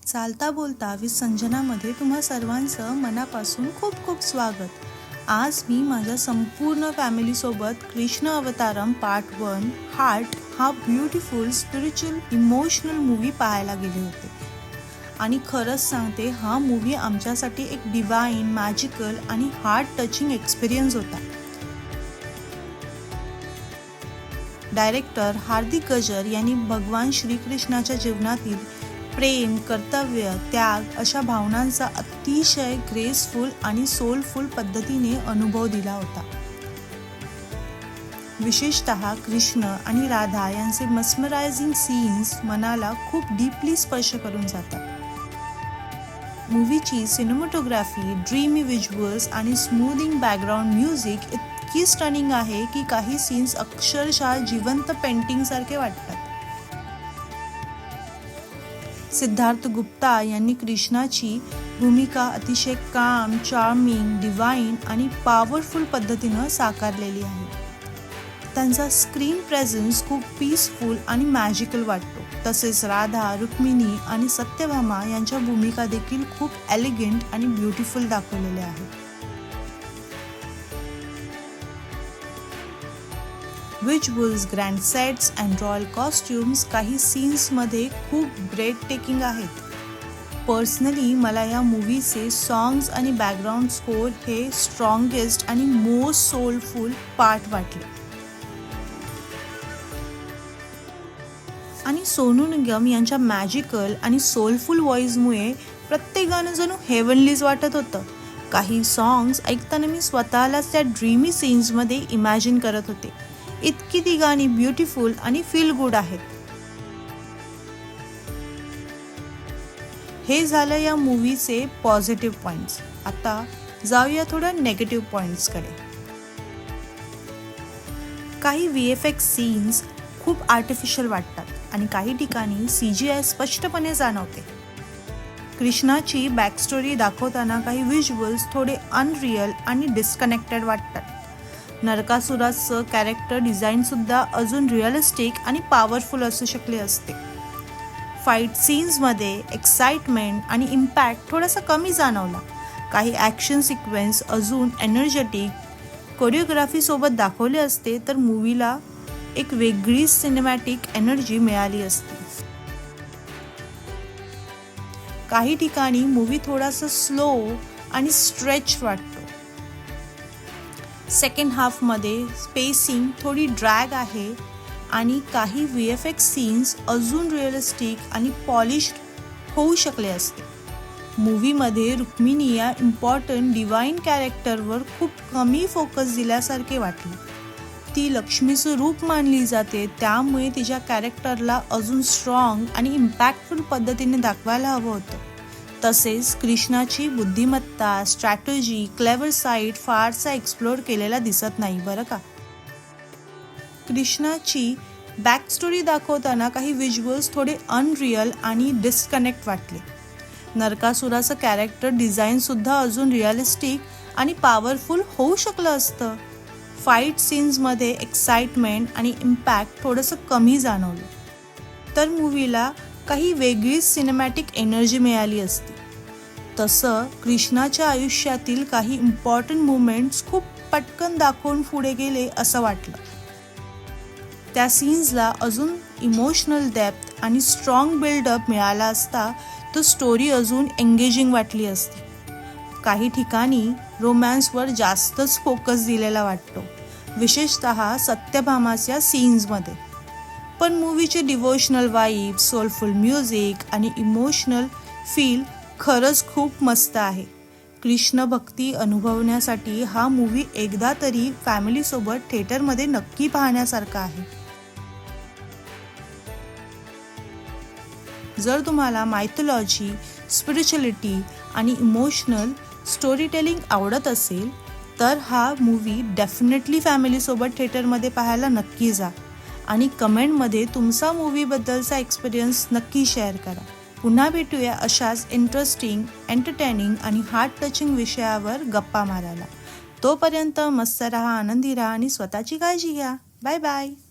चालता बोलता विथ संजनामध्ये तुम्हा सर्वांचं मनापासून खूप खूप स्वागत. आज मी माझ्या संपूर्ण फॅमिलीसोबत कृष्ण अवतारम पार्ट 1 हार्ट हा ब्युटिफुल स्पिरिच्युअल इमोशनल मूवी पाहायला गेले होते. आणि खरंच सांगते, हा मूवी आमच्यासाठी एक डिवाइन, मॅजिकल आणि हार्ट टचिंग एक्सपिरियन्स होता. डायरेक्टर हार्दिक गजर यांनी भगवान श्रीकृष्णाच्या जीवनातील प्रेम, कर्तव्य, त्याग अशा भावनांचा अतिशय ग्रेसफुल आणि सोलफुल पद्धतीने अनुभव दिला होता. विशेषतः कृष्ण आणि राधा यांचे मस्मरायझिंग सीन्स मनाला खूप डीपली स्पर्श करून जातात. मूवीची सिनेमॅटोग्राफी, ड्रीमी व्हिज्युअल्स आणि स्मूथिंग बॅकग्राऊंड म्युझिक इतकी स्टनिंग आहे की काही सीन्स अक्षरशः जिवंत पेंटिंगसारखे वाटतात. सिद्धार्थ गुप्ता यांनी कृष्णाची भूमिका अतिशय काम, चार्मिंग, डिवाइन आणि पॉवरफुल पद्धतीनं साकारलेली आहे. त्यांचा स्क्रीन प्रेझेन्स खूप पीसफुल आणि मॅजिकल वाटतो. तसेच राधा, रुक्मिणी आणि सत्यभामा यांच्या भूमिका देखील खूप एलिगंट आणि ब्युटिफुल दाखवलेल्या आहेत. Visuals, grand sets and royal costumes काही सीन्समध्ये खूप ब्रेथ टेकिंग आहेत. पर्सनली मला या मूवीचे सॉंग्स आणि बॅकग्राऊंड स्कोअर हे स्ट्रॉंगेस्ट आणि मोस्ट सोलफुल पार्ट वाटले. आणि सोनू निगम यांच्या मॅजिकल आणि सोलफुल व्हॉइसमुळे प्रत्येक गाणं जणू हेवनलीज वाटत होतं. काही सॉंग्स ऐकताना मी स्वतःलाच त्या ड्रीमी सीन्समध्ये इमॅजिन करत होते. इतकी ती गाणी ब्युटिफुल आणि फील गुड आहेत. हे झालं या मूवीचे पॉझिटिव्ह पॉइंट्स. आता जाऊया थोड्या नेगेटिव्ह पॉइंट्सकडे. काही VFX सीन्स खूप आर्टिफिशियल वाटतात आणि काही ठिकाणी CGI स्पष्टपणे जाणवते. कृष्णाची बॅकस्टोरी दाखवताना काही व्हिज्युअल्स थोडे अनरिअल आणि डिस्कनेक्टेड वाटतात. नरकासुराचं कॅरेक्टर डिझाईनसुद्धा अजून रिअलिस्टिक आणि पॉवरफुल असू शकले असते. फाईट सीन्समध्ये एक्साइटमेंट आणि इम्पॅक्ट थोडासा कमी जाणवला. काही ॲक्शन सिक्वेन्स अजून एनर्जेटिक कोरिओग्राफीसोबत दाखवले असते तर मूवीला एक वेगळी सिनेमॅटिक एनर्जी मिळाली असती. काही ठिकाणी मूवी थोडासा स्लो आणि स्ट्रेच वाटतो. सेकंड हाफमध्ये स्पेसिंग थोडी ड्रॅग आहे आणि काही VFX सीन्स अजून रिअलिस्टिक आणि पॉलिश्ड होऊ शकले असते. मूवीमध्ये रुक्मिणी या इम्पॉर्टंट डिवाइन कॅरेक्टरवर खूप कमी फोकस दिल्यासारखे वाटले. ती लक्ष्मीचं रूप मानली जाते, त्यामुळे तिच्या कॅरेक्टरला अजून स्ट्रॉंग आणि इम्पॅक्टफुल पद्धतीने दाखवायला हवं होतं. तसेच कृष्णाची बुद्धिमत्ता, स्ट्रॅटेजी, क्लेवर साईड फारसा एक्सप्लोर केलेला दिसत नाही बरं का. कृष्णाची बॅकस्टोरी दाखवताना काही व्हिज्युअल्स थोडे अनरिअल आणि डिस्कनेक्ट वाटले. नरकासुराचं कॅरेक्टर डिझाईनसुद्धा अजून रिअलिस्टिक आणि पॉवरफुल होऊ शकलं असतं. फाईट सीन्समध्ये एक्साइटमेंट आणि इम्पॅक्ट थोडंसं कमी जाणवलं तर मूवीला काही वेगळीच सिनेमॅटिक एनर्जी मिळाली असती. तसं कृष्णाच्या आयुष्यातील काही इम्पॉर्टंट मुवमेंट्स खूप पटकन दाखवून पुढे गेले असं वाटलं. त्या सीन्सला अजून इमोशनल डेप्थ आणि स्ट्रॉंग बिल्डअप मिळाला असता तर स्टोरी अजून एंगेजिंग वाटली असती. काही ठिकाणी रोमॅन्सवर जास्तच फोकस दिलेला वाटतो, विशेषतः सत्यभामाच्या सीन्समध्ये. पण मूवीचे डिव्होशनल वाईब, सोलफुल म्युझिक आणि इमोशनल फील खरंच खूप मस्त आहे. कृष्ण भक्ती अनुभवण्यासाठी हा मूवी एकदा तरी फॅमिलीसोबत थिएटरमध्ये नक्की पाहण्यासारखा आहे. जर तुम्हाला मायथॉलॉजी, स्पिरिच्युअलिटी आणि इमोशनल स्टोरीटेलिंग आवडत असेल तर हा मूवी डेफिनेटली फॅमिलीसोबत थिएटरमध्ये पाहायला नक्की जा. आणि कमेंटमध्ये तुमचा मूवीबद्दलचा एक्सपिरियन्स नक्की शेअर करा. पुन्हा भेटूया अशाच इंटरेस्टिंग, एंटरटेनिंग आणि हार्ट टचिंग विषयावर गप्पा मारायला. तोपर्यंत मस्त राहा, आनंदी राहा आणि स्वतःची काळजी घ्या. Bye bye.